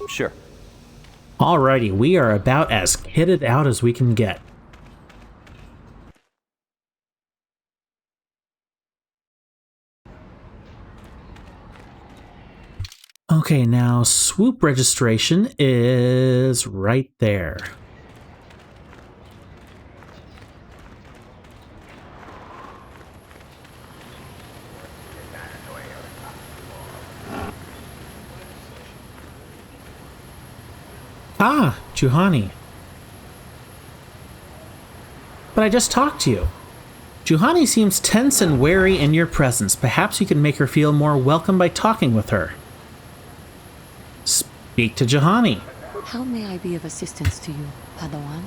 Sure. Alrighty, we are about as kitted out as we can get. Okay, now swoop registration is right there. Ah, Juhani. But I just talked to you. Juhani seems tense and wary in your presence. Perhaps you can make her feel more welcome by talking with her. Speak to Juhani. How may I be of assistance to you, Padawan?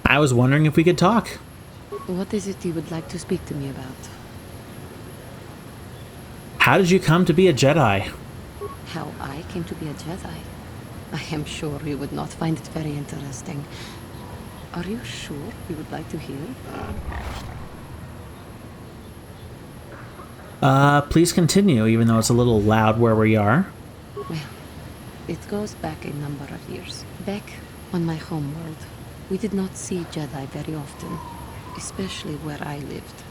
I was wondering if we could talk. What is it you would like to speak to me about? How did you come to be a Jedi? How I came to be a Jedi? I am sure you would not find it very interesting. Are you sure you would like to hear? Please continue, even though it's a little loud where we are. Well, it goes back a number of years. Back on my homeworld, we did not see Jedi very often, especially where I lived.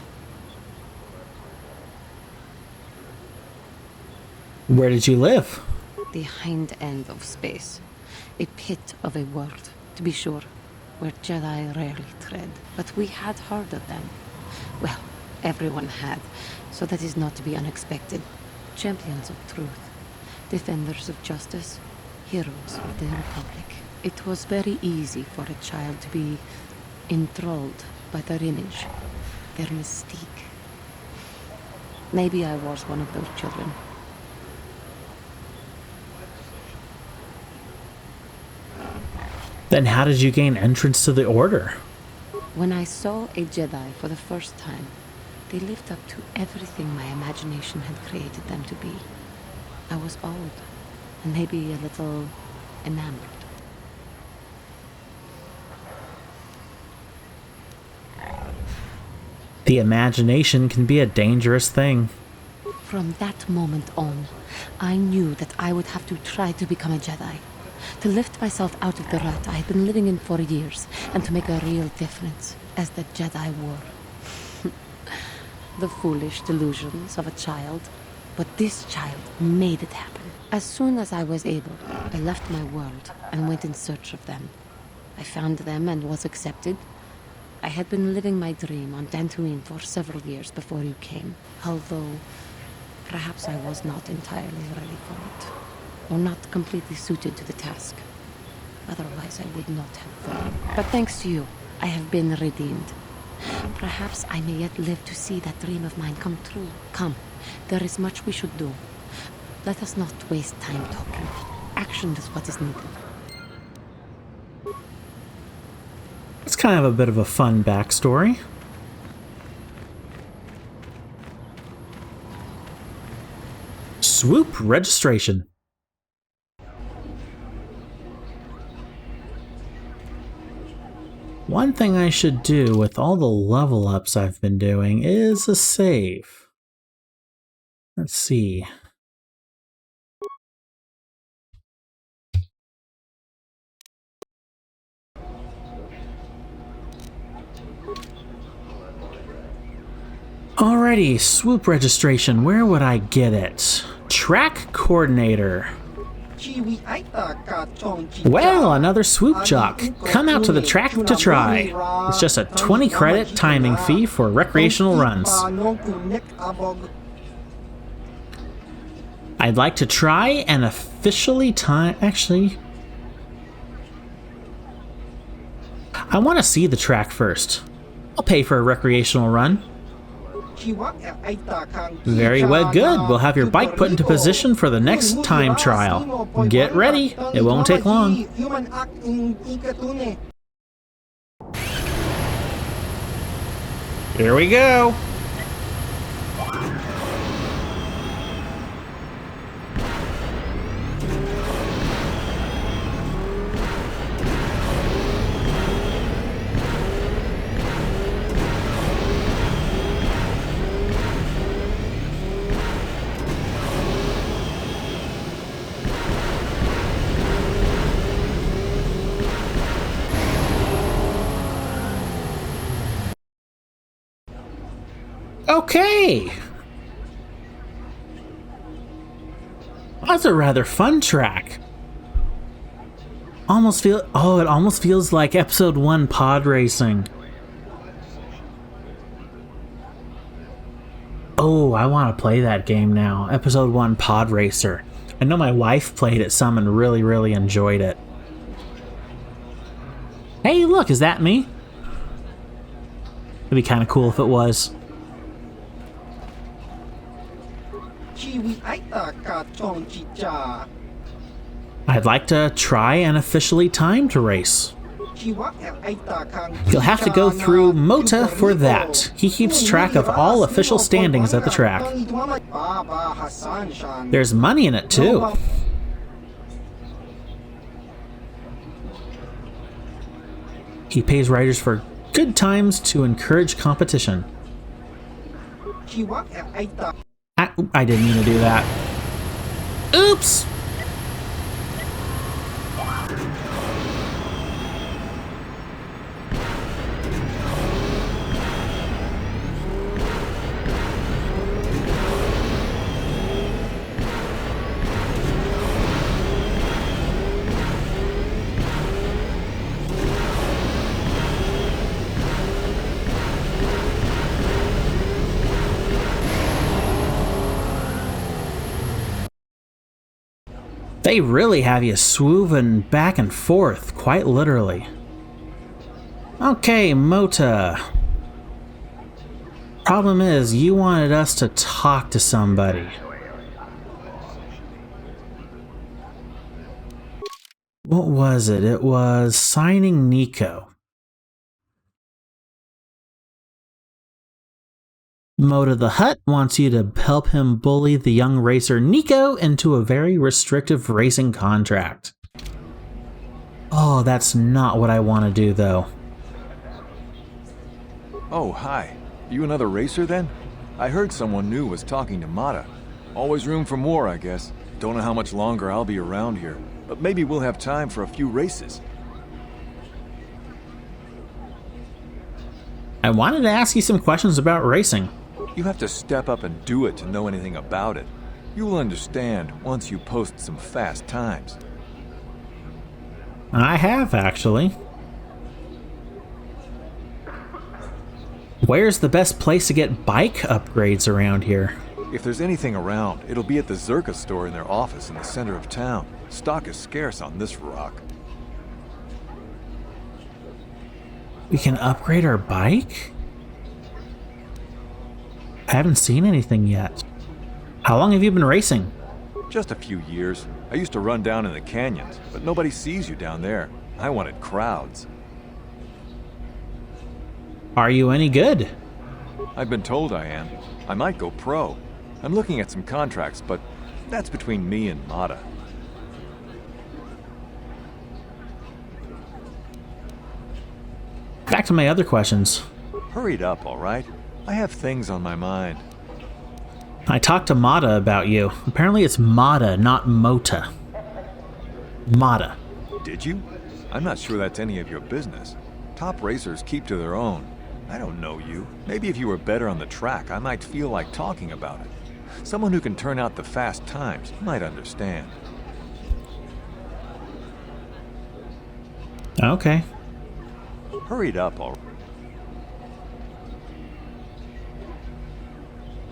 Where did you live? The hind end of space. A pit of a world, to be sure, where Jedi rarely tread. But we had heard of them. Well, everyone had, so that is not to be unexpected. Champions of truth, defenders of justice, heroes of the Republic. It was very easy for a child to be enthralled by their image, their mystique. Maybe I was one of those children. Then how did you gain entrance to the Order? When I saw a Jedi for the first time, they lived up to everything my imagination had created them to be. I was old, and maybe a little enamored. The imagination can be a dangerous thing. From that moment on, I knew that I would have to try to become a Jedi. To lift myself out of the rut I had been living in for years, and to make a real difference, as the Jedi were. The foolish delusions of a child. But this child made it happen. As soon as I was able, I left my world and went in search of them. I found them and was accepted. I had been living my dream on Dantooine for several years before you came, although perhaps I was not entirely ready for it, or not completely suited to the task. Otherwise, I would not have fallen. But thanks to you, I have been redeemed. Perhaps I may yet live to see that dream of mine come true. Come, there is much we should do. Let us not waste time talking. Action is what is needed. It's kind of a bit of a fun backstory. Swoop registration. One thing I should do with all the level ups I've been doing is a save. Let's see. Alrighty, swoop registration. Where would I get it? Track coordinator. Well, another swoop jock. Come out to the track to try. It's just a 20 credit timing fee for recreational runs. I'd like to try and officially time... Actually... I want to see the track first. I'll pay for a recreational run. Very well, good. We'll have your bike put into position for the next time trial. Get ready. It won't take long. Here we go. Okay! That's a rather fun track. It almost feels like episode 1 pod racing. Oh, I want to play that game now. Episode 1 Pod Racer. I know my wife played it some and really, really enjoyed it. Hey, look, is that me? It'd be kind of cool if it was. I'd like to try an officially timed race. You'll have to go through Mota for that. He keeps track of all official standings at the track. There's money in it, too. He pays riders for good times to encourage competition. I didn't mean to do that. Oops! They really have you swooving back and forth, quite literally. Okay, Mota. Problem is, you wanted us to talk to somebody. What was it? It was signing Nico. Mota the Hutt wants you to help him bully the young racer Nico into a very restrictive racing contract. Oh, that's not what I want to do, though. Oh, hi. You another racer, then? I heard someone new was talking to Mata. Always room for more, I guess. Don't know how much longer I'll be around here, but maybe we'll have time for a few races. I wanted to ask you some questions about racing. You have to step up and do it to know anything about it. You will understand once you post some fast times. I have, actually. Where's the best place to get bike upgrades around here? If there's anything around, it'll be at the Zerka store in their office in the center of town. Stock is scarce on this rock. We can upgrade our bike? I haven't seen anything yet. How long have you been racing? Just a few years. I used to run down in the canyons, but nobody sees you down there. I wanted crowds. Are you any good? I've been told I am. I might go pro. I'm looking at some contracts, but that's between me and Mata. Back to my other questions. Hurry it up, all right? I have things on my mind. I talked to Mata about you. Apparently it's Mata, not Mota. Mata. Did you? I'm not sure that's any of your business. Top racers keep to their own. I don't know you. Maybe if you were better on the track, I might feel like talking about it. Someone who can turn out the fast times might understand. Okay. Hurry it up, all right?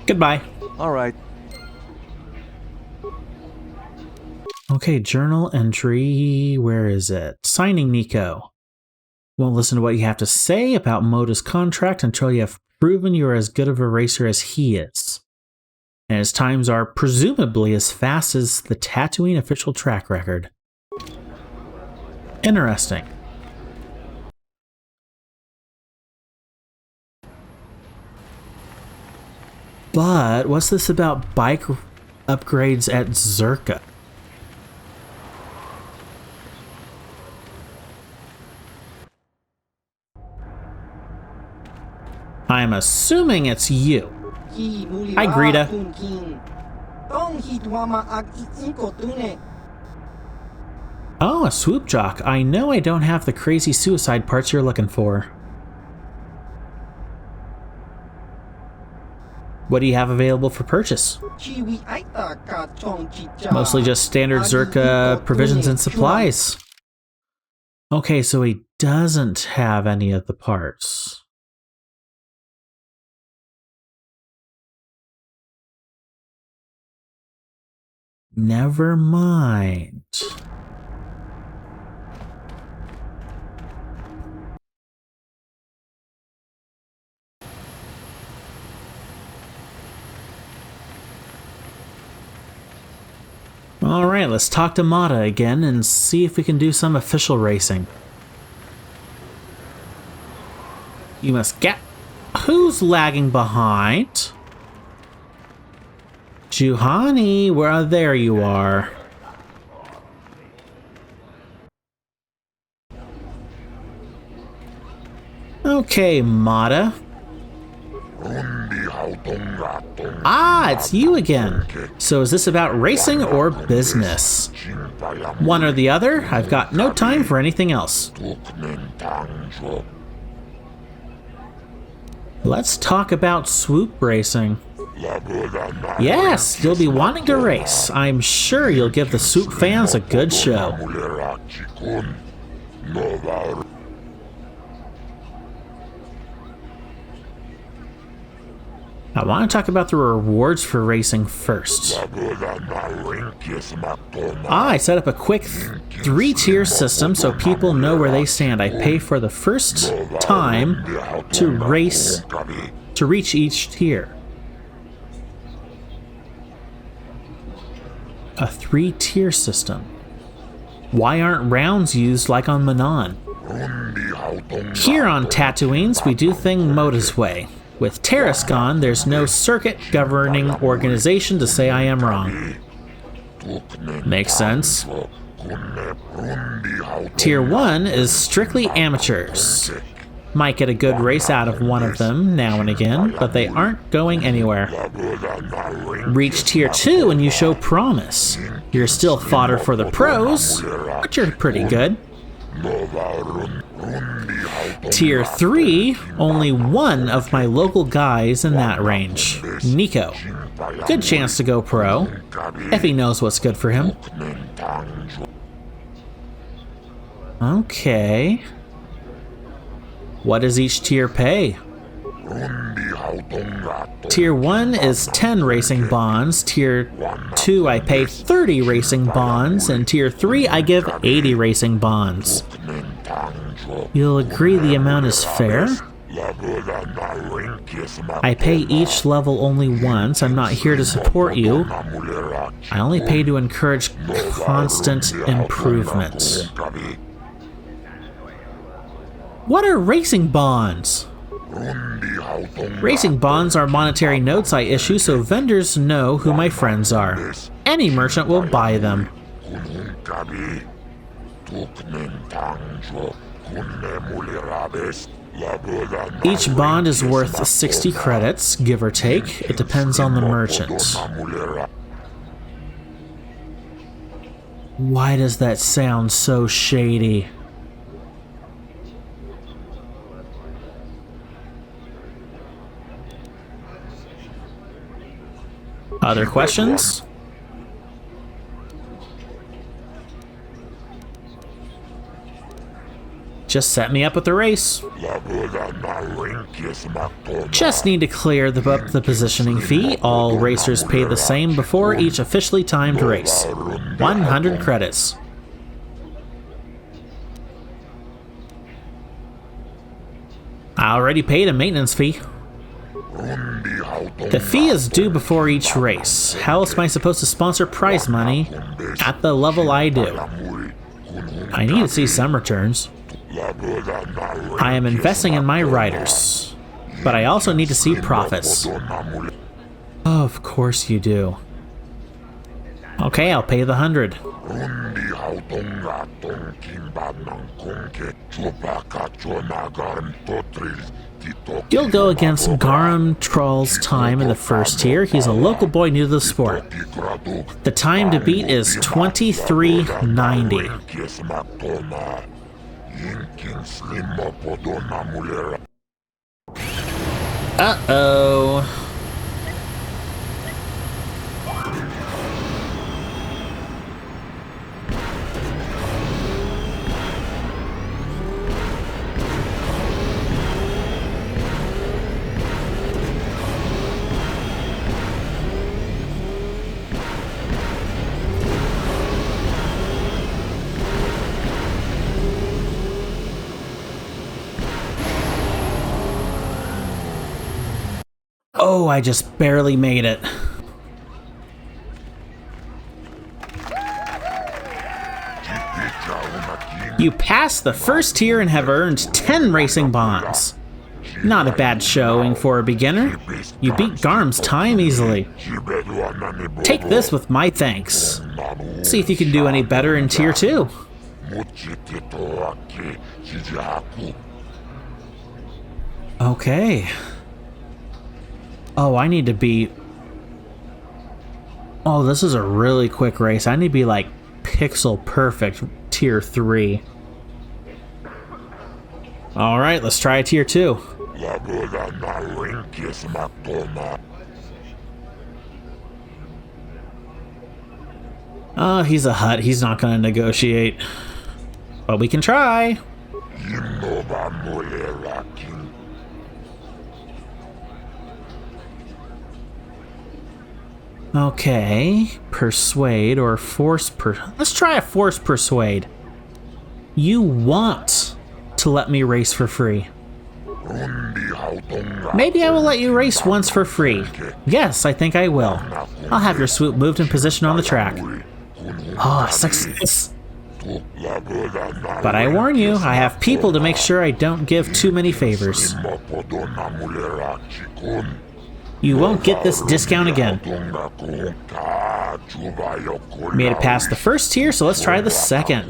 Goodbye. All right. Okay, journal entry. Where is it? Signing Nico. Won't listen to what you have to say about Mota's contract until you have proven you are as good of a racer as he is. And his times are presumably as fast as the Tatooine official track record. Interesting. But what's this about bike upgrades at Zerka? I'm assuming it's you. Hi, Greta. Oh, a swoop jock. I know I don't have the crazy suicide parts you're looking for. What do you have available for purchase? Mostly just standard Zerka provisions and supplies. Okay, so he doesn't have any of the parts. Never mind. Alright, let's talk to Mata again and see if we can do some official racing. You must get... Who's lagging behind? Juhani, where there you are. Okay, Mata. Ah, it's you again. So is this about racing or business? One or the other? I've got no time for anything else. Let's talk about swoop racing. Yes, you'll be wanting to race. I'm sure you'll give the swoop fans a good show. I want to talk about the rewards for racing first. I set up a quick 3-tier system so people know where they stand. I pay for the first time to reach each tier. A 3-tier system. Why aren't rounds used like on Manon? Here on Tatooines, we do things Moda's way. With Terrace gone, there's no circuit governing organization to say I am wrong. Makes sense. Tier 1 is strictly amateurs. Might get a good race out of one of them now and again, but they aren't going anywhere. Reach Tier 2 and you show promise. You're still fodder for the pros, but you're pretty good. Tier 3, only one of my local guys in that range, Nico. Good chance to go pro, if he knows what's good for him. Okay. What does each tier pay? Tier 1 is 10 racing bonds, Tier 2 I pay 30 racing bonds, and Tier 3 I give 80 racing bonds. You'll agree the amount is fair? I pay each level only once. I'm not here to support you. I only pay to encourage constant improvement. What are racing bonds? Racing bonds are monetary notes I issue so vendors know who my friends are. Any merchant will buy them. Each bond is worth 60 credits, give or take. It depends on the merchant. Why does that sound so shady? Other questions? Just set me up with the race. Just need to clear up the positioning fee. All racers pay the same before each officially timed race. 100 credits. I already paid a maintenance fee. The fee is due before each race. How else am I supposed to sponsor prize money at the level I do? I need to see some returns. I am investing in my riders, but I also need to see profits. Of course you do. Okay, I'll pay the 100. You'll go against Garam Troll's time in the first tier. He's a local boy new to the sport. The time to beat is 23:90. Uh-oh. Oh, I just barely made it. You passed the first tier and have earned 10 racing bonds. Not a bad showing for a beginner. You beat Garm's time easily. Take this with my thanks. See if you can do any better in Tier 2. Okay. Oh, I need to be... Oh, this is a really quick race. I need to be like pixel perfect Tier 3. Alright, let's try Tier 2. Oh, he's a hut. He's not going to negotiate. But we can try. Okay. Persuade or force Let's try a force persuade. You want to let me race for free. Maybe I will let you race once for free. Yes, I think I will. I'll have your swoop moved in position on the track. Oh, success! But I warn you, I have people to make sure I don't give too many favors. You won't get this discount again. Made it past the first tier, so let's try the second.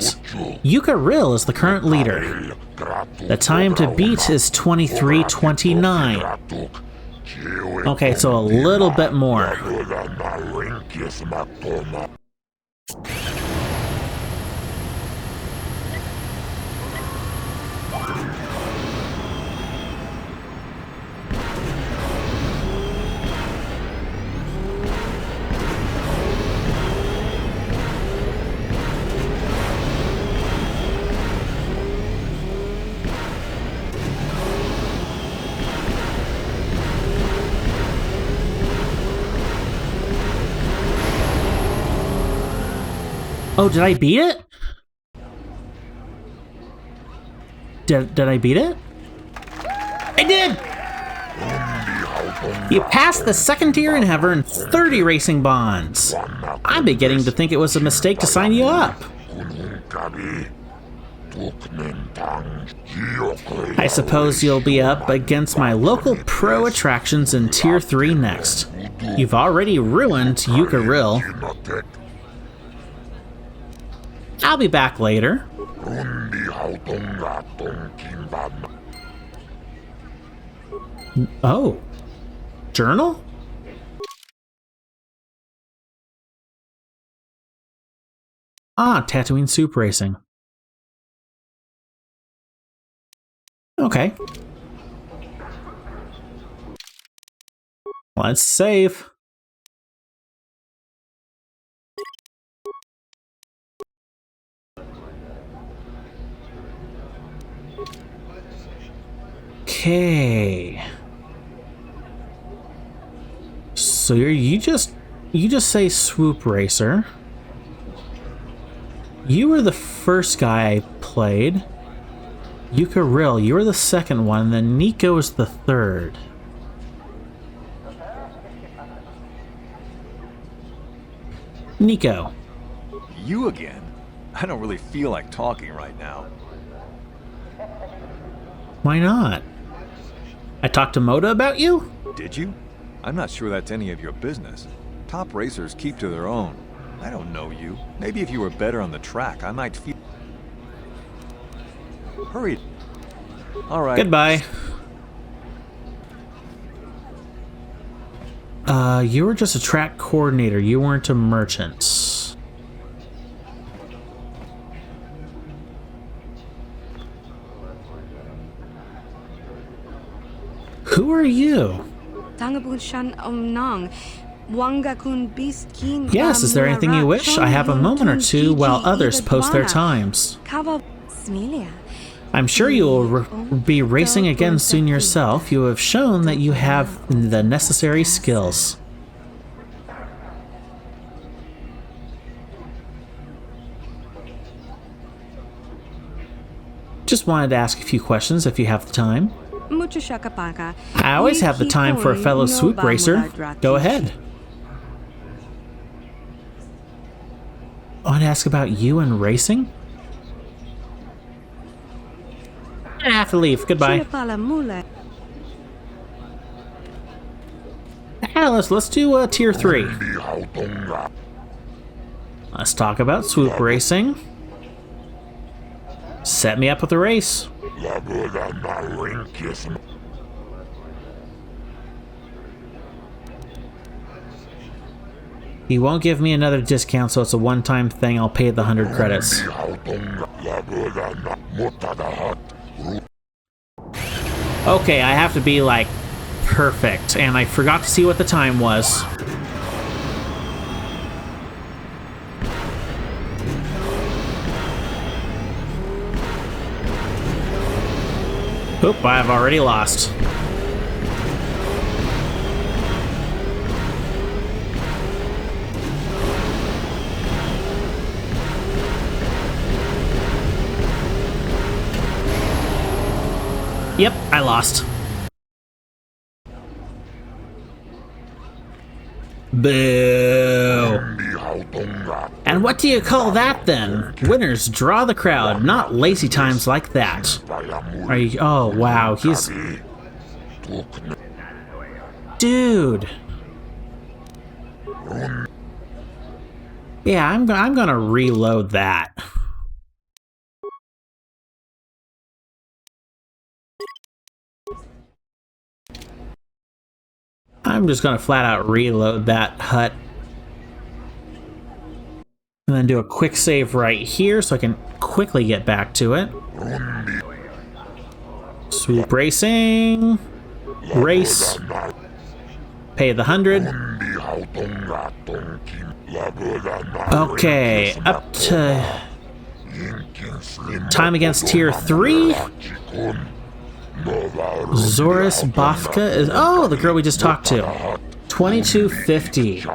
Yuka Rill is the current leader. The time to beat is 23:29. Okay, so a little bit more. Oh, did I beat it? Did I beat it? I did! You passed the second tier and have earned 30 racing bonds. I'm beginning to think it was a mistake to sign you up. I suppose you'll be up against my local pro attractions in Tier 3 next. You've already ruined Yuka Rill. I'll be back later. Oh. Journal? Ah, Tatooine Soup Racing. Okay. Let's save. Okay. So you just say Swoop Racer. You were the first guy I played. Yuka Rill, you were the second one, and then Nico was the third. Nico. You again? I don't really feel like talking right now. Why not? I talked to Moda about you? Did you? I'm not sure that's any of your business. Top racers keep to their own. I don't know you. Maybe if you were better on the track, I might feel... Hurry. All right. Goodbye. You were just a track coordinator. You weren't a merchant. Who are you? Yes, is there anything you wish? I have a moment or two while others post their times. I'm sure you will be racing again soon yourself. You have shown that you have the necessary skills. Just wanted to ask a few questions if you have the time. I always have the time for a fellow swoop racer. Go ahead. I want to ask about you and racing? I have to leave. Goodbye. Alice, let's do tier 3. Let's talk about swoop racing. Set me up with a race. He won't give me another discount, so it's a one-time thing. I'll pay the 100 credits. Okay, I have to be, like, perfect. And I forgot to see what the time was. Oop, I've already lost. Yep, I lost. Boo. And what do you call that then? Winners draw the crowd, not lazy times like that. Are you? Oh wow, he's. Dude. Yeah, I'm gonna reload that. I'm just gonna flat out reload that hut. And then do a quick save right here so I can quickly get back to it. Swoop racing. Race. Pay the 100. Okay, up to time against tier 3. Zoris Bafka is... Oh, the girl we just talked to. 2250.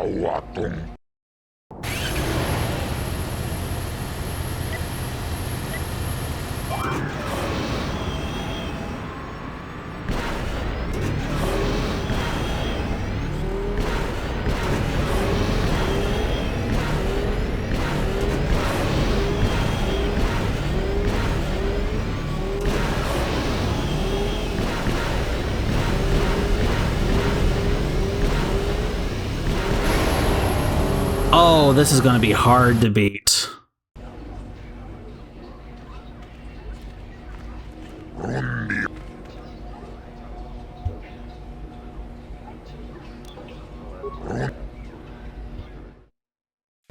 Oh, this is going to be hard to beat.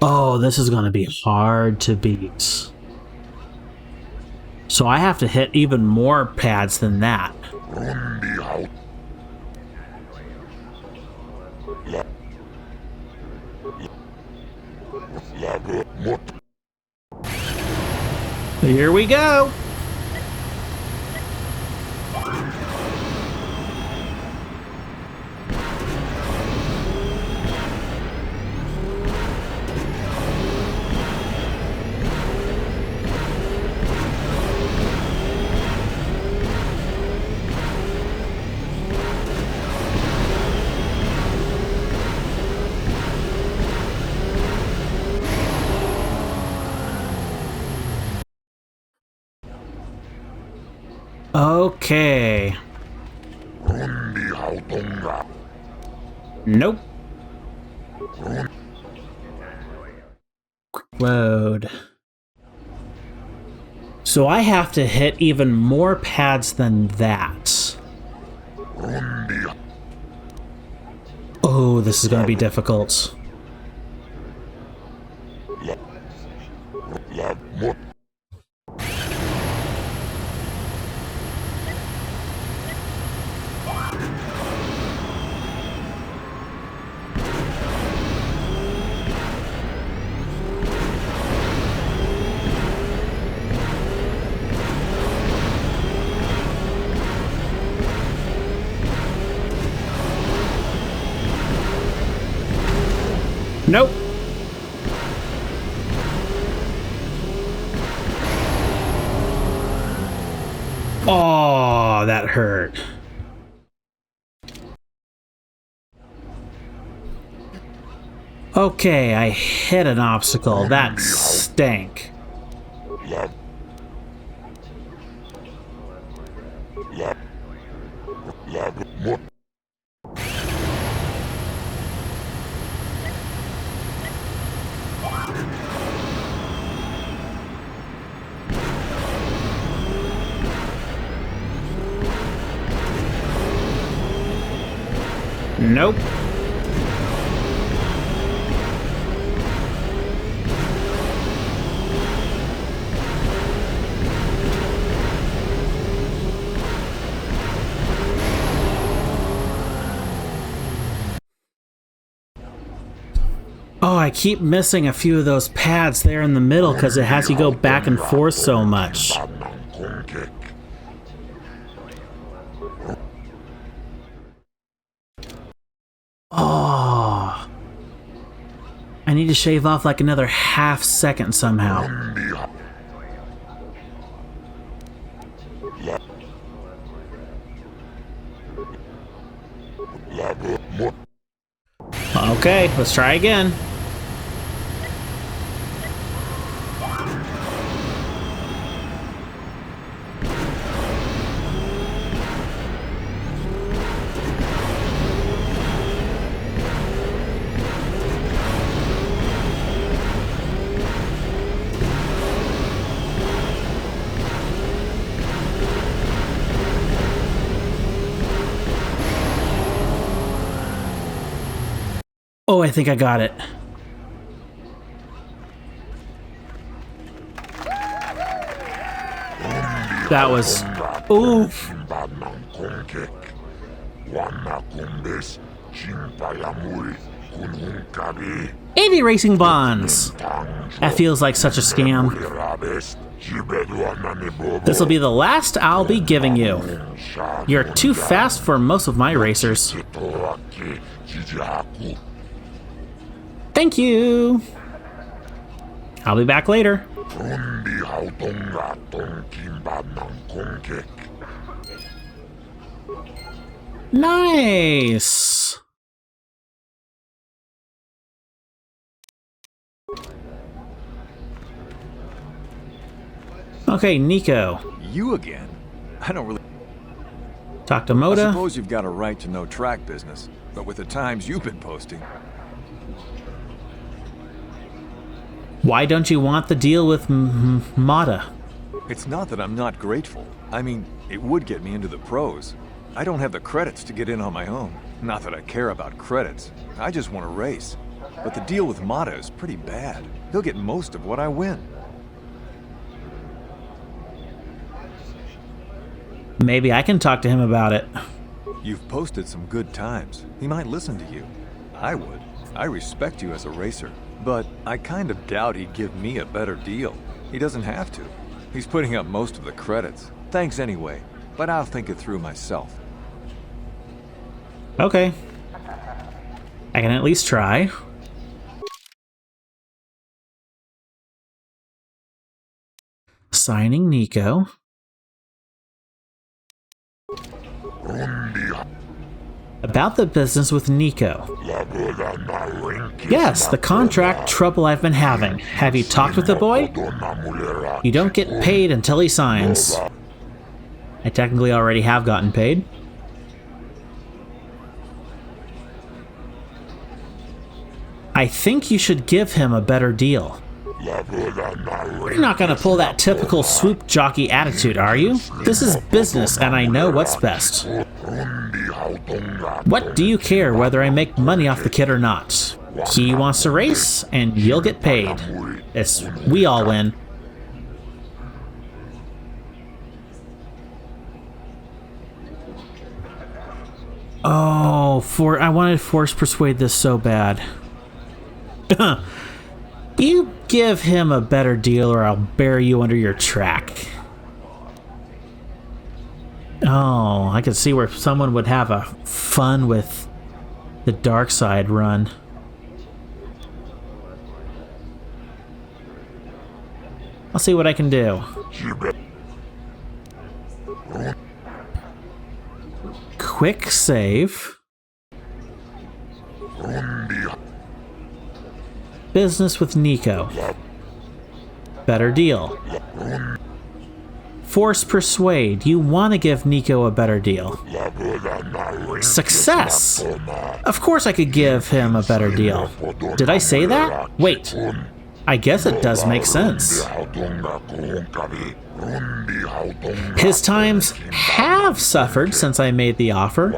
Oh, this is going to be hard to beat. So I have to hit even more pads than that. Here we go. Okay. Nope. Load. So I have to hit even more pads than that. Oh, this is going to be difficult. Nope. Oh, that hurt. Okay, I hit an obstacle. That stank. Nope. Oh, I keep missing a few of those pads there in the middle because it has you go back and forth so much. Oh. I need to shave off like another half second somehow. Okay, let's try again. Oh, I think I got it. That was... oof. AV Racing Bonds! That feels like such a scam. This will be the last I'll be giving you. You're too fast for most of my racers. Thank you! I'll be back later. Nice! Okay, Nico. You again? I don't really... Talk to I Moda. suppose you've got a right to know track business, but with the times you've been posting... Why don't you want the deal with Mata? It's not that I'm not grateful. I mean, it would get me into the pros. I don't have the credits to get in on my own. Not that I care about credits. I just want to race. But the deal with Mata is pretty bad. He'll get most of what I win. Maybe I can talk to him about it. You've posted some good times. He might listen to you. I would. I respect you as a racer. But I kind of doubt he'd give me a better deal. He doesn't have to. He's putting up most of the credits. Thanks anyway, but I'll think it through myself. Okay. I can at least try. Signing Nico. About the business with Nico. Yes, the contract trouble I've been having. Have you talked with the boy? You don't get paid until he signs. I technically already have gotten paid. I think you should give him a better deal. You're not gonna pull that typical swoop jockey attitude, are you? This is business and I know what's best. What do you care whether I make money off the kid or not? He wants to race, and you'll get paid. We all win. Oh, I wanted force persuade this so bad. You give him a better deal or I'll bury you under your track. Oh, I could see where someone would have a fun with the dark side run. I'll see what I can do. quick save. Business with Nico. Better deal. Force persuade. You want to give Nico a better deal. Success! Of course I could give him a better deal. Did I say that? Wait. I guess it does make sense. His times have suffered since I made the offer.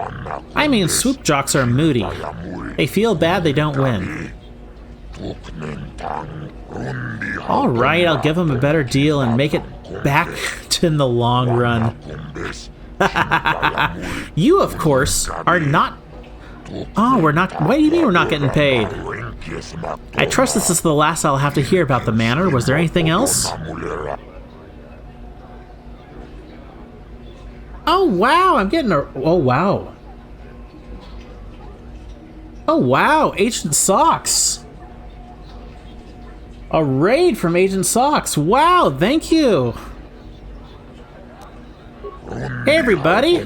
I mean, swoop jocks are moody. They feel bad they don't win. Alright, I'll give him a better deal and make it back in the long run. You, of course, are not... Oh, we're not... What do you mean we're not getting paid? I trust this is the last I'll have to hear about the manor. Was there anything else? Oh, wow, I'm getting a... Oh, wow. Oh, wow, Agent Socks. A raid from Agent Socks. Wow, thank you. Hey, everybody.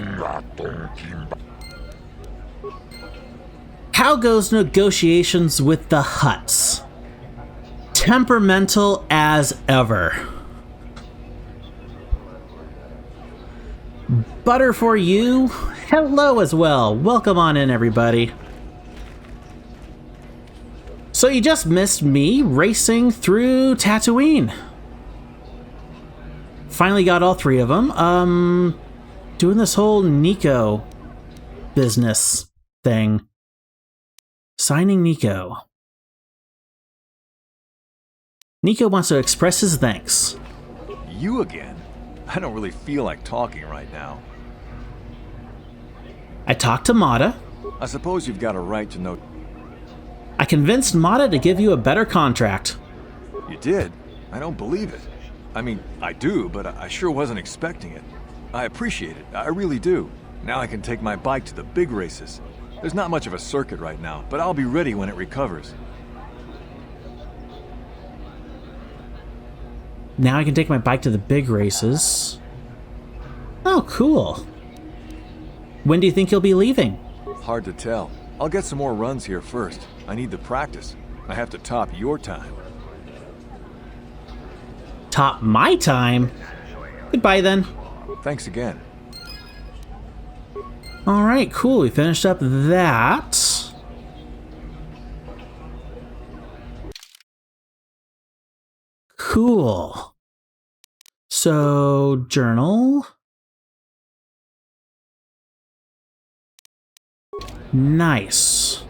How goes negotiations with the Hutts? Temperamental as ever. Butter for you. Hello as well. Welcome on in, everybody. So you just missed me racing through Tatooine. Finally got all three of them. Doing this whole Nico business thing. Signing Nico. Nico wants to express his thanks. You again? I don't really feel like talking right now. I talked to Mata. I suppose you've got a right to know. I convinced Mata to give you a better contract. You did? I don't believe it. I mean, I do, but I sure wasn't expecting it. I appreciate it. I really do. Now I can take my bike to the big races. There's not much of a circuit right now, but I'll be ready when it recovers. Now I can take my bike to the big races. Oh, cool. When do you think you'll be leaving? Hard to tell. I'll get some more runs here first. I need the practice. I have to top your time. Top my time? Goodbye then. Thanks again. Alright, cool. We finished up that. Cool. So, journal. Nice.